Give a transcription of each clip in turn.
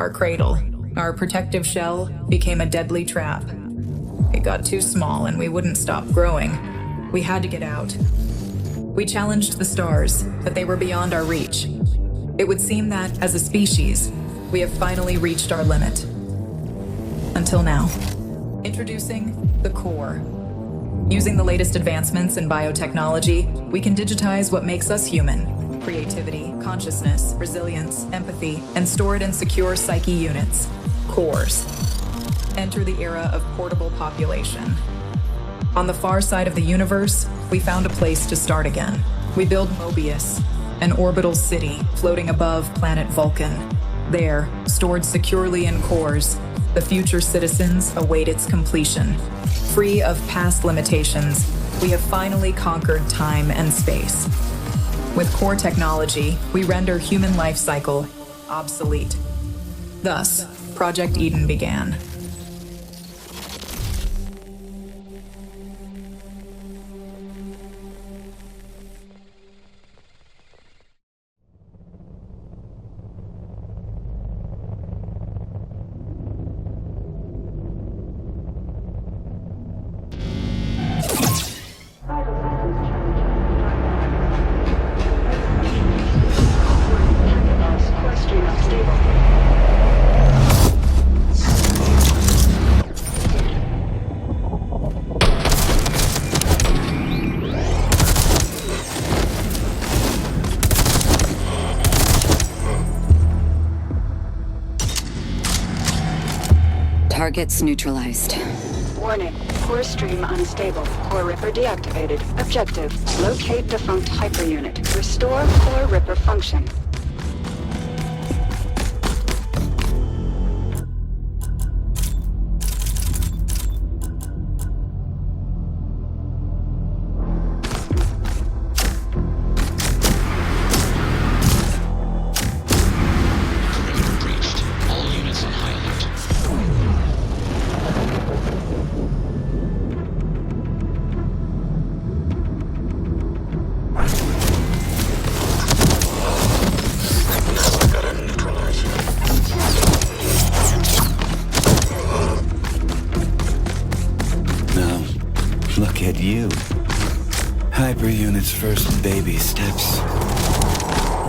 our cradle. Our protective shell became a deadly trap. It got too small and we wouldn't stop growing. We had to get out. We challenged the stars, but they were beyond our reach. It would seem that, as a species, we have finally reached our limit. Until now. Introducing the core. Using the latest advancements in biotechnology, we can digitize what makes us human. Creativity, consciousness, resilience, empathy, and stored in secure psyche units. Cores. Enter the era of portable population. On the far side of the universe, we found a place to start again. We build Mobius, an orbital city floating above planet Vulcan. There, stored securely in cores, the future citizens await its completion. Free of past limitations, we have finally conquered time and space. With core technology, we render human life cycle obsolete. Thus, Project Eden began. Targets neutralized. Warning. Core stream unstable. Core Ripper deactivated. Objective. Locate defunct hyperunit. Restore Core Ripper function. Hyperunit's first baby steps.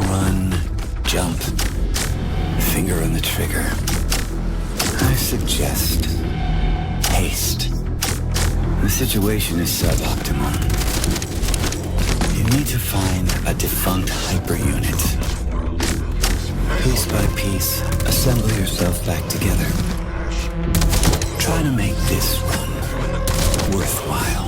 Run, jump, finger on the trigger. I suggest haste. The situation is suboptimal. You need to find a defunct hyperunit. Piece by piece, assemble yourself back together. Try to make this run worthwhile.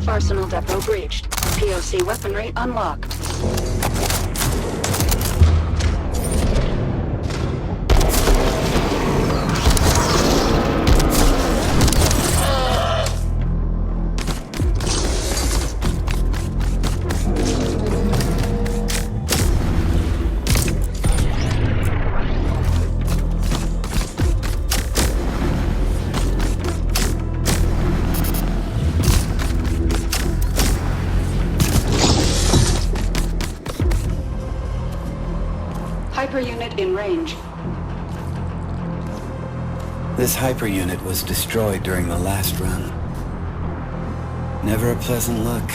Arsenal depot breached. POC weaponry unlocked. Hyperunit in range. This hyperunit was destroyed during the last run. Never a pleasant look,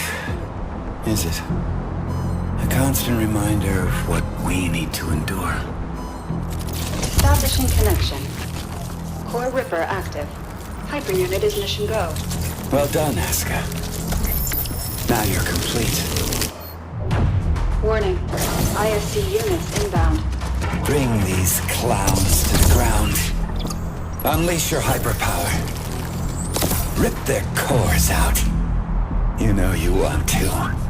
is it? A constant reminder of what we need to endure. Establishing connection. Core Ripper active. Hyperunit is mission go. Well done, Aska. Now you're complete. Warning. ISC units inbound. Bring these clowns to the ground. Unleash your hyperpower. Rip their cores out. You know you want to.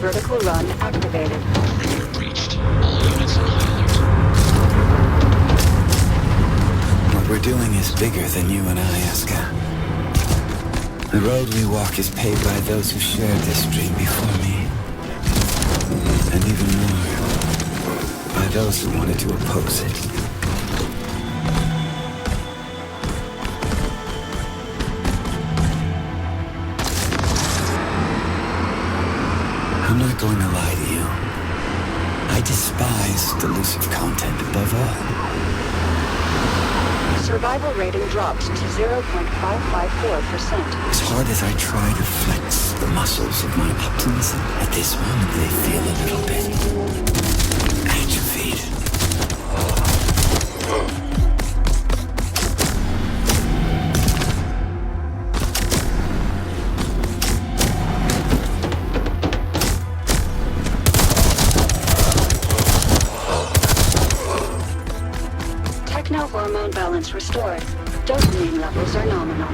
Vertical run activated. Unit breached. All units on high alert. What we're doing is bigger than you and I, Asuka. The road we walk is paved by those who shared this dream before me. And even more, by those who wanted to oppose it. I'm not going to lie to you. I despise delusive content above all. Survival rating drops to 0.554%. As hard as I try to flex the muscles of my optimism, at this moment they feel a little bit atrophied. Hormone balance restored. Dopamine levels are nominal.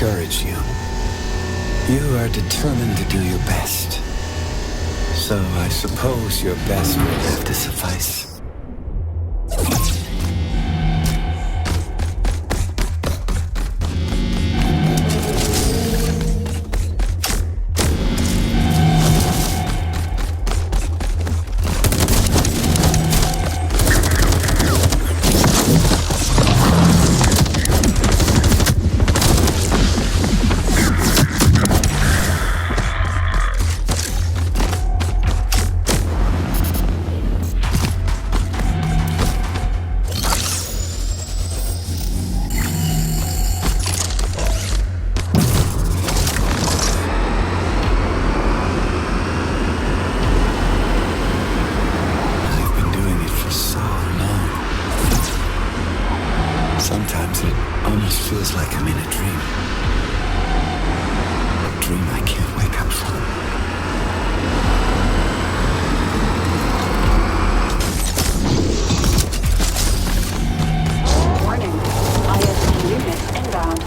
discourage you. You are determined to do your best. So I suppose your best will have to suffice. Sometimes it almost feels like I'm in a dream. A dream I can't wake up from. Warning. ISP units inbound.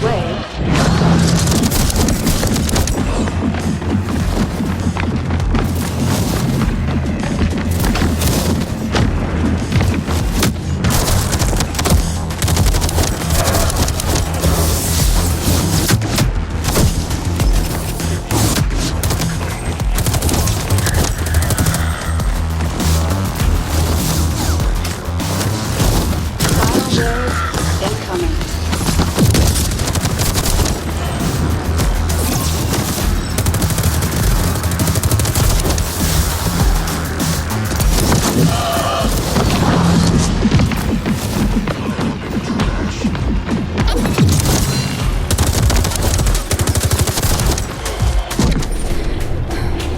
Way.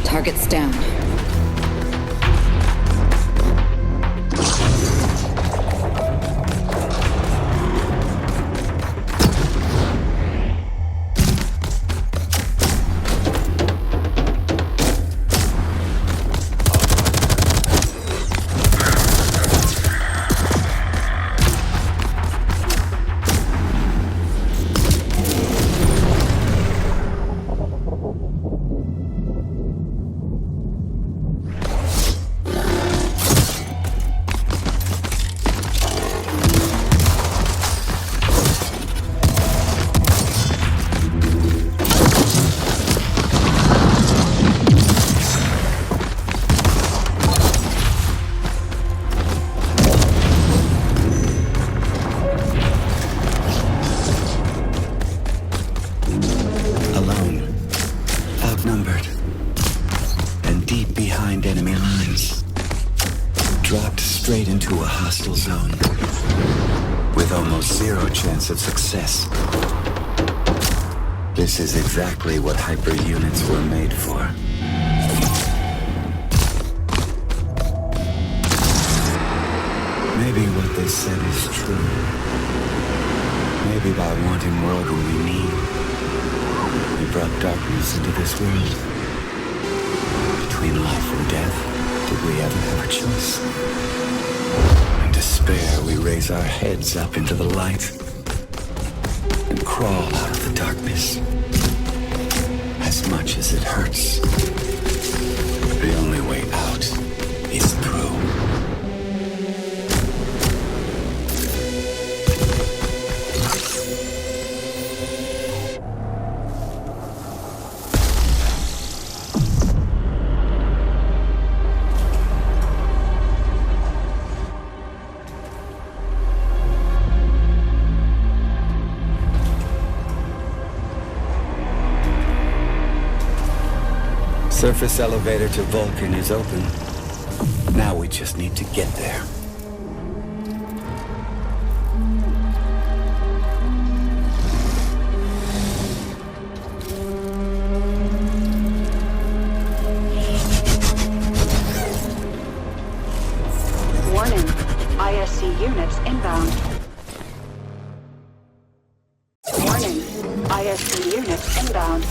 Target's down. Zone with almost zero chance of success. This is exactly what hyper units were made for. Maybe what they said is true. Maybe by wanting more than we need, we brought darkness into this world. Between life and death, did we ever have a choice? Despair, we raise our heads up into the light and crawl out of the darkness. As much as it hurts, the only way out is through. Surface elevator to Vulcan is open. Now we just need to get there. Warning. ISC units inbound. Warning. ISC units inbound.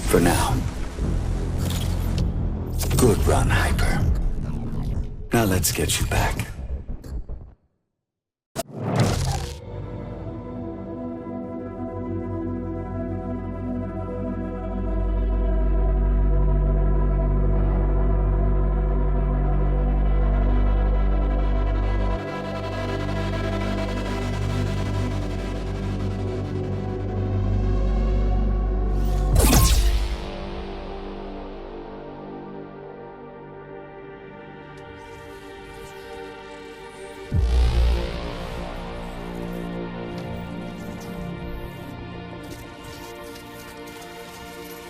For now. Good run, Hyper. Now let's get you back.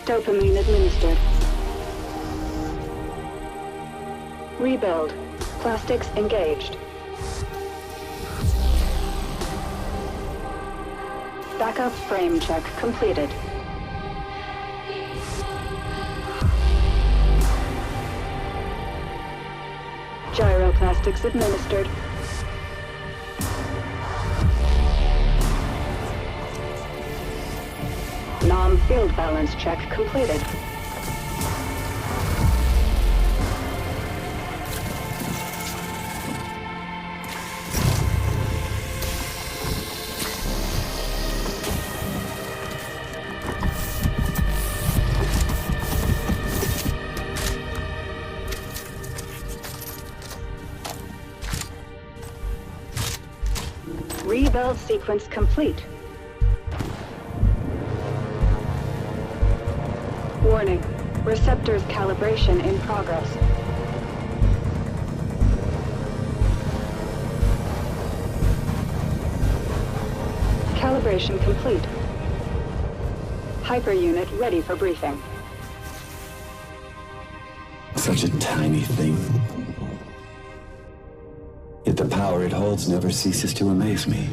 Dopamine administered. Rebuild. Plastics engaged. Backup frame check completed. Gyroplastics administered. Field balance check completed. Rebuild sequence complete. Warning. Receptors calibration in progress. Calibration complete. Hyper unit ready for briefing. Such a tiny thing. Yet the power it holds never ceases to amaze me.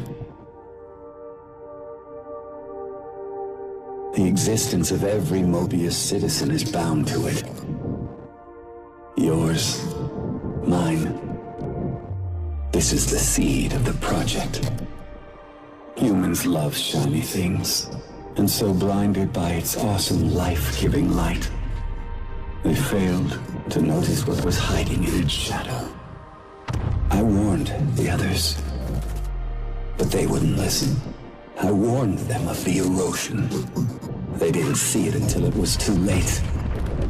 The existence of every Mobius citizen is bound to it. Yours, mine. This is the seed of the project. Humans love shiny things, and so blinded by its awesome life-giving light, they failed to notice what was hiding in its shadow. I warned the others, but they wouldn't listen. I warned them of the erosion. They didn't see it until it was too late.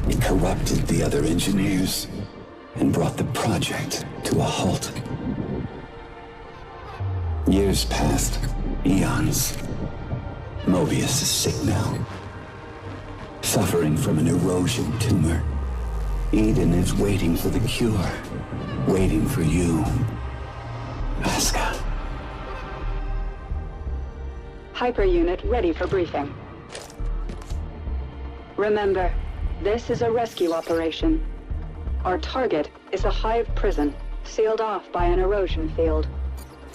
It corrupted the other engineers and brought the project to a halt. Years passed, eons. Mobius is sick now, suffering from an erosion tumor. Eden is waiting for the cure, waiting for you, Asuka. Hyper unit ready for briefing. Remember, this is a rescue operation. Our target is a hive prison, sealed off by an erosion field.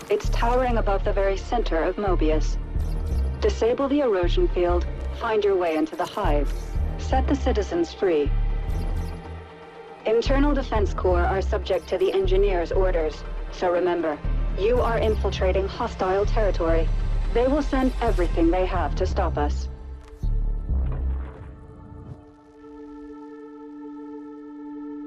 It's towering above the very center of Mobius. Disable the erosion field, find your way into the hive. Set the citizens free. Internal Defense Corps are subject to the engineers' orders. So remember, you are infiltrating hostile territory. They will send everything they have to stop us.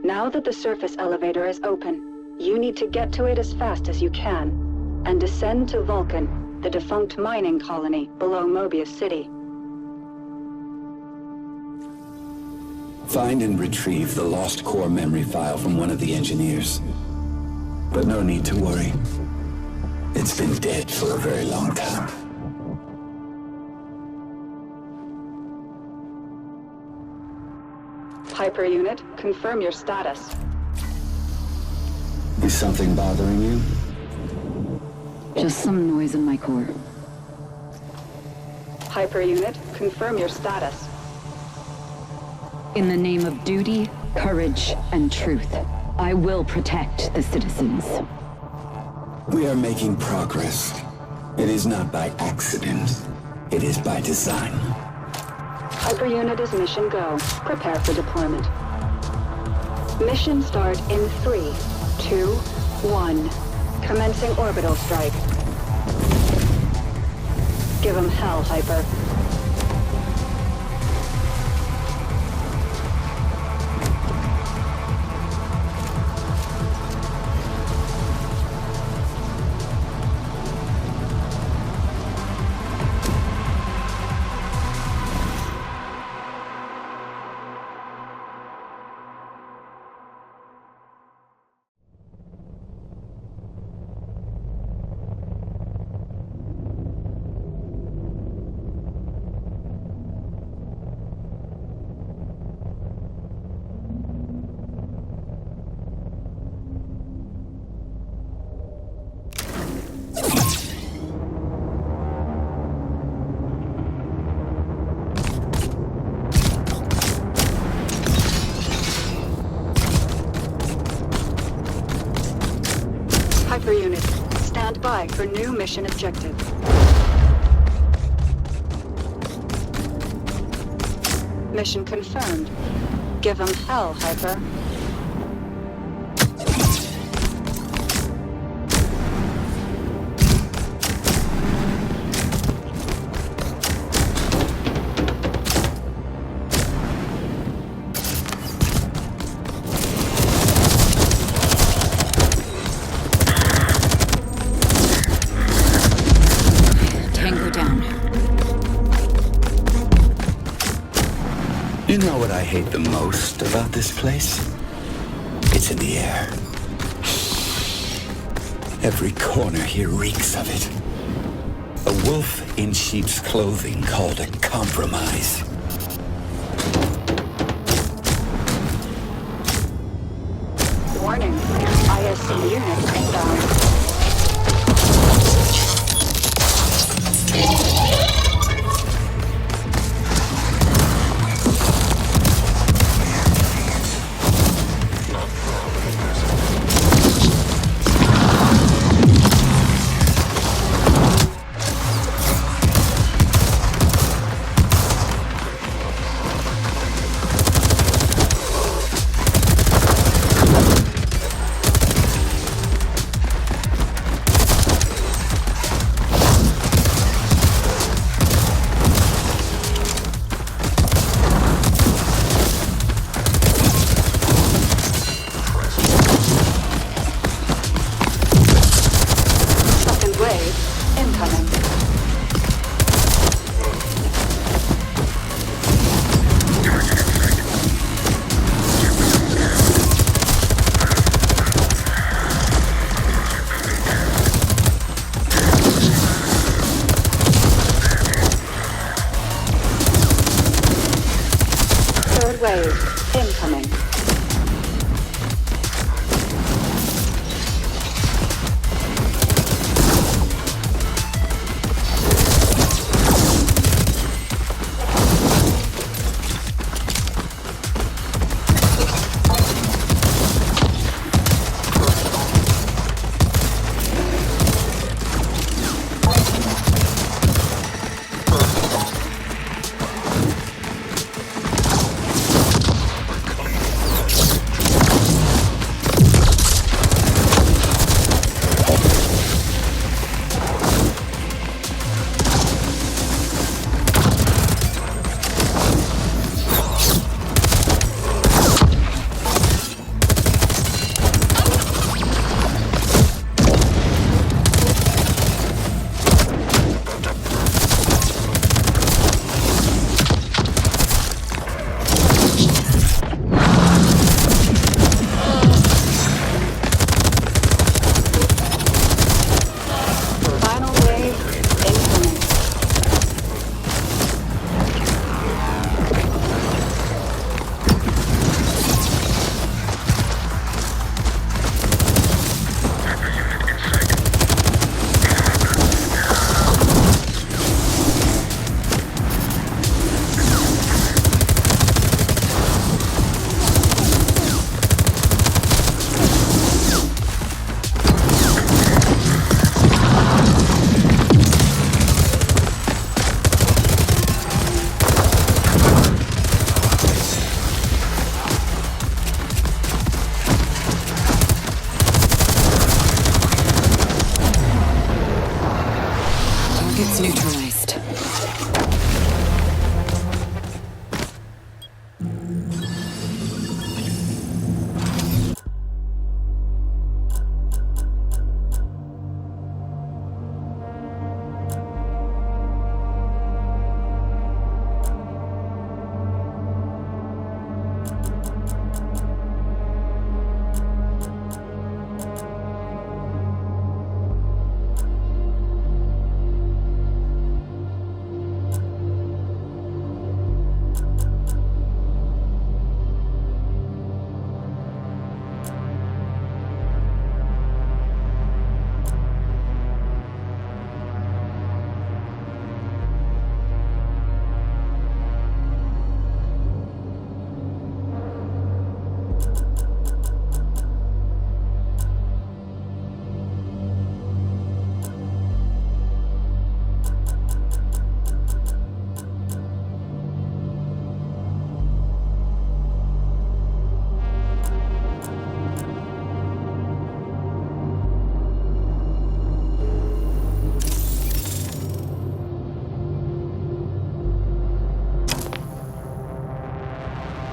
Now that the surface elevator is open, you need to get to it as fast as you can, and descend to Vulcan, the defunct mining colony below Mobius City. Find and retrieve the lost core memory file from one of the engineers. But no need to worry. It's been dead for a very long time. Hyper unit, confirm your status. Is something bothering you? Just some noise in my core. Hyper unit, confirm your status. In the name of duty, courage, and truth, I will protect the citizens. We are making progress. It is not by accident. It is by design. Hyper unit is mission go. Prepare for deployment. Mission start in 3, 2, 1. Commencing orbital strike. Give 'em hell, Hyper. by for new mission objective. Mission confirmed. Give 'em hell, Hyper. Tango down. You know what I hate the most about this place? It's in the air. Every corner here reeks of it. A wolf in sheep's clothing called a compromise. Warning. ISC unit inbound. Incoming.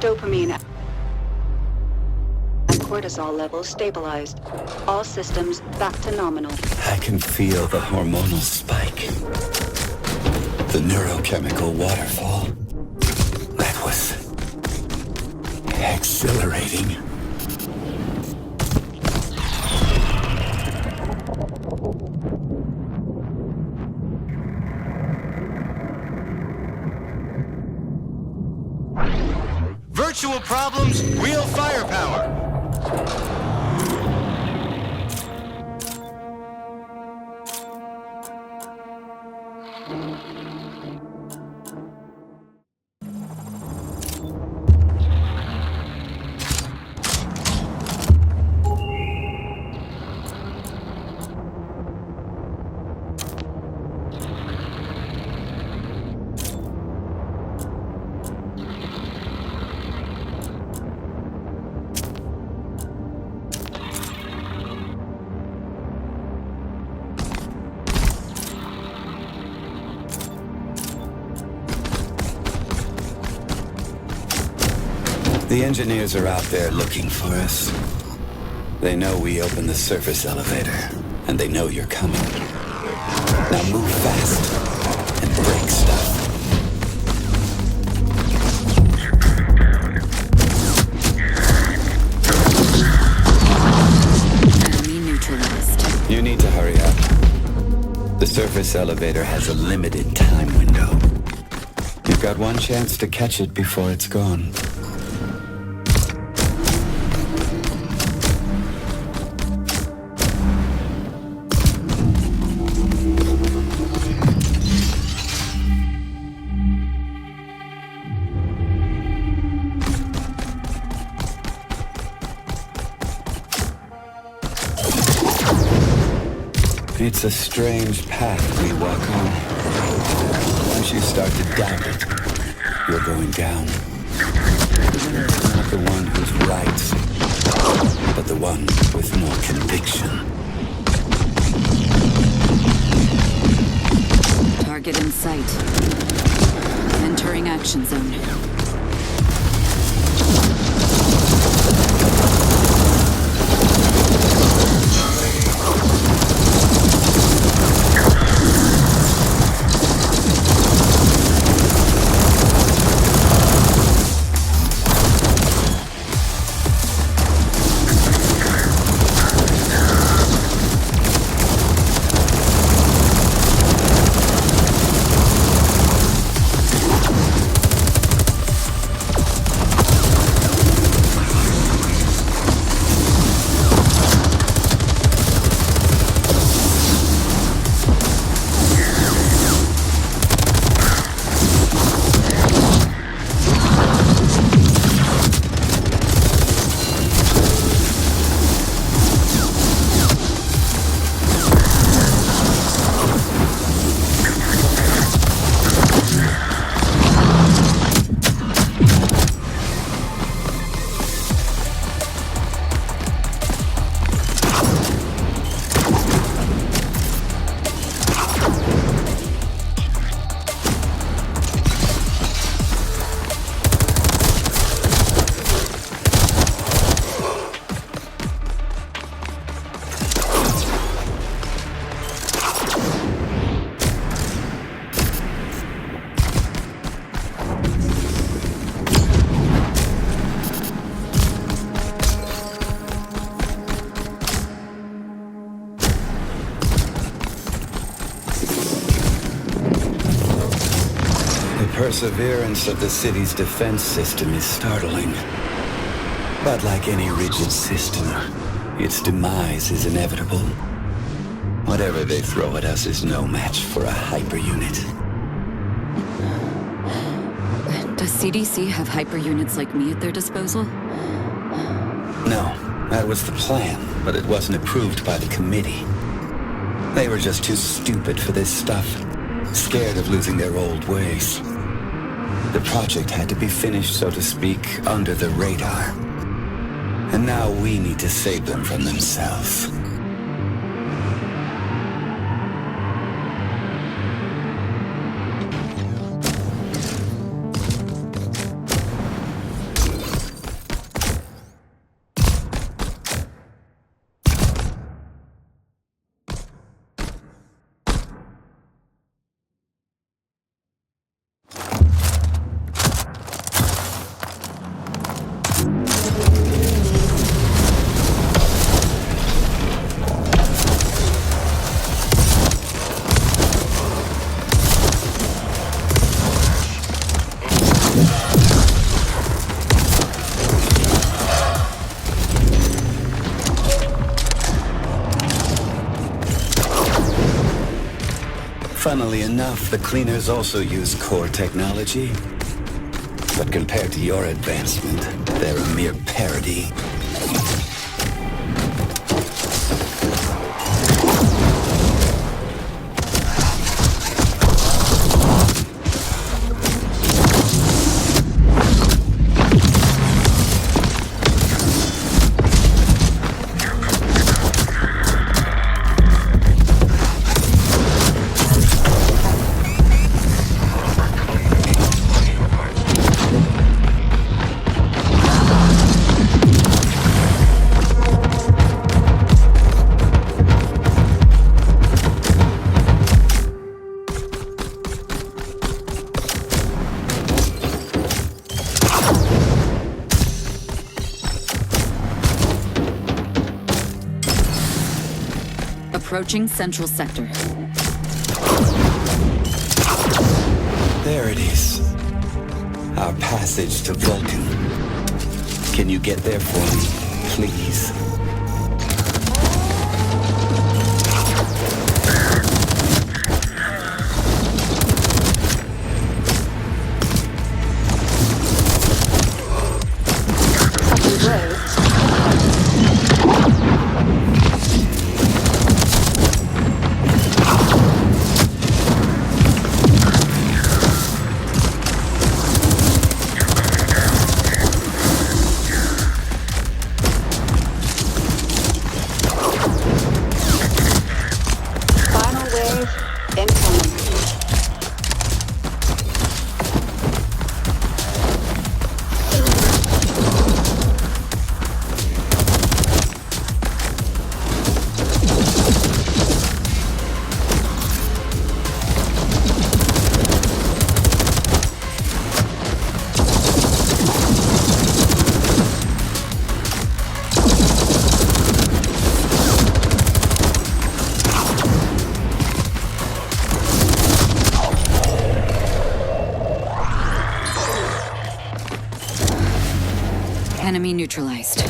Dopamine and cortisol levels stabilized. All systems back to nominal. I can feel the hormonal spike. The neurochemical waterfall. That was exhilarating. Virtual problems, real firepower. The engineers are out there looking for us. They know we opened the surface elevator, and they know you're coming. Now move fast and break stuff. Enemy neutralized. You need to hurry up. The surface elevator has a limited time window. You've got one chance to catch it before it's gone. It's a strange path we walk on. Once you start to doubt it, you're going down. The winner is not the one who's right, but the one with more conviction. Target in sight. Entering action zone. Perseverance of the city's defense system is startling. But like any rigid system, its demise is inevitable. Whatever they throw at us is no match for a hyper unit. Does CDC have hyper units like me at their disposal? No, that was the plan, but it wasn't approved by the committee. They were just too stupid for this stuff, scared of losing their old ways. The project had to be finished, so to speak, under the radar. And now we need to save them from themselves. Funnily enough, the cleaners also use core technology. But compared to your advancement, they're a mere parody. Approaching Central Sector. There it is. Our passage to Vulcan. Can you get there for me, please? Enemy neutralized.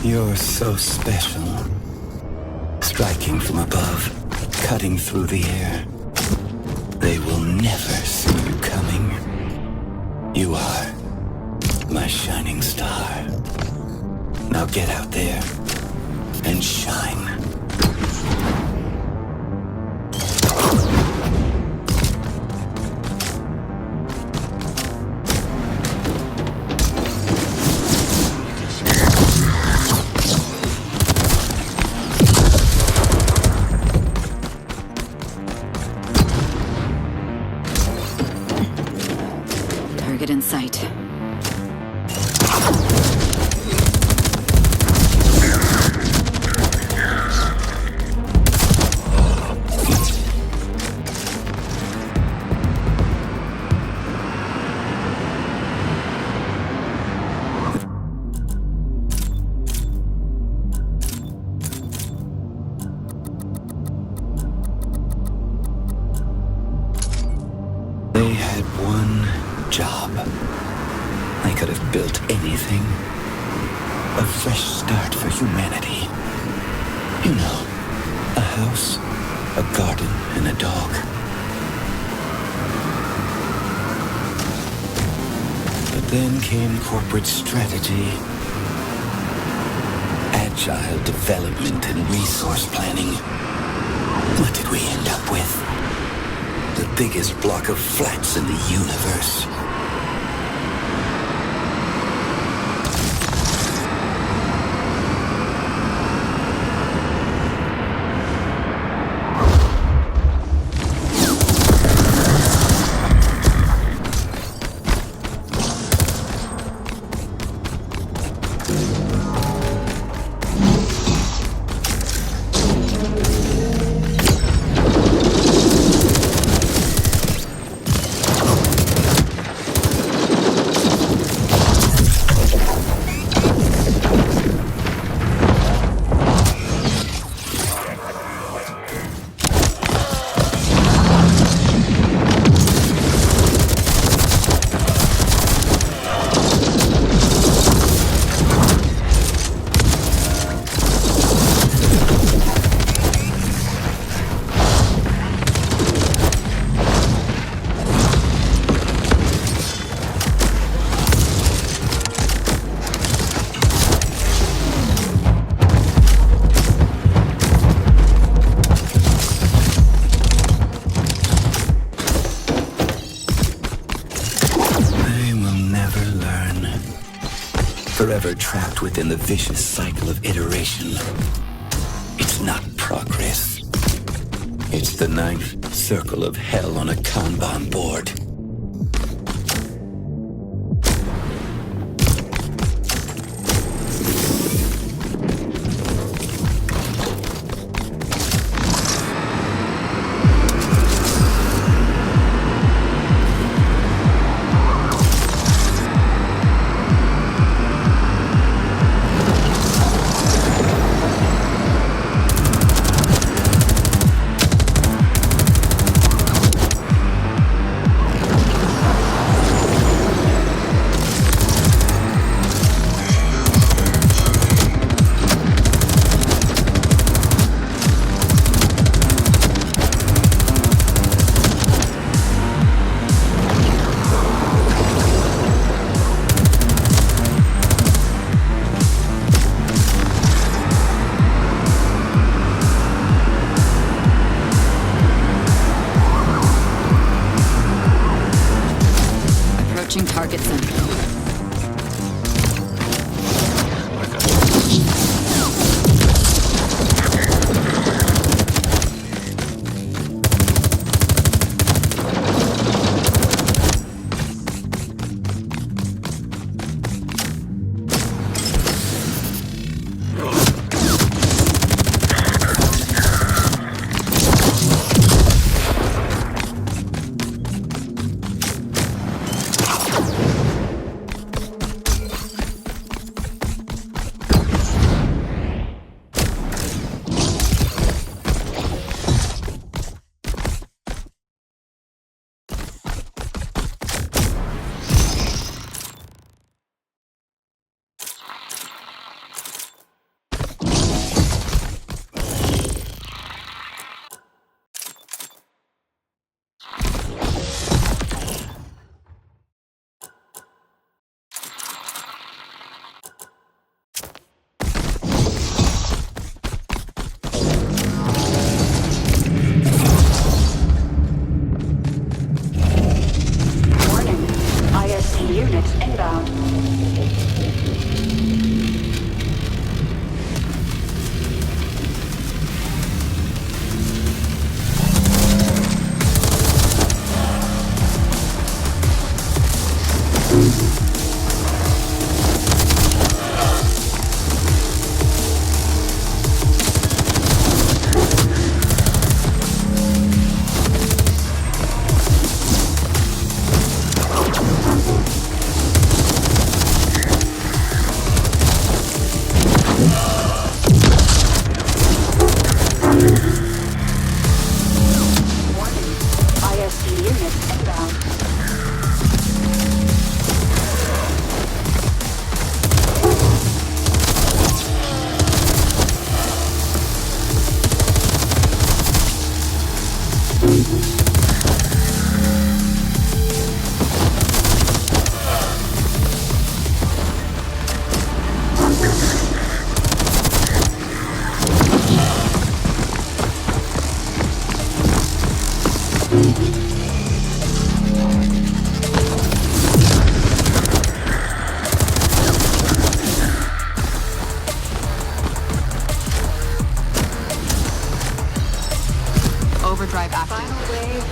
You're so special. Striking from above, cutting through the air. They will never see you coming. You are my shining star. Now get out there and shine. In sight. They had one job. I could have built anything. A fresh start for humanity. You know, a house, a garden, and a dog. But then came corporate strategy, agile development, and resource planning. What did we end up with? The biggest block of flats in the universe. forever trapped within the vicious cycle of iteration. It's not progress. It's the ninth circle of hell on a Kanban board. Target center.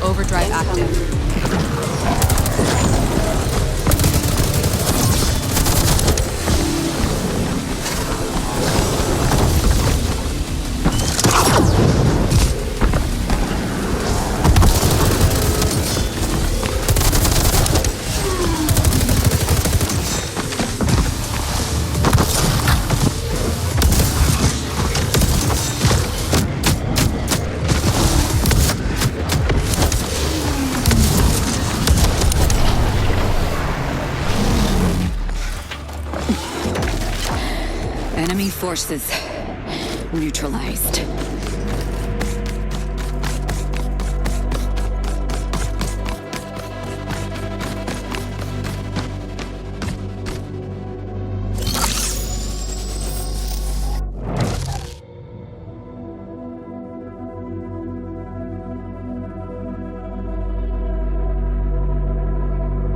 Overdrive active. Enemy forces neutralized.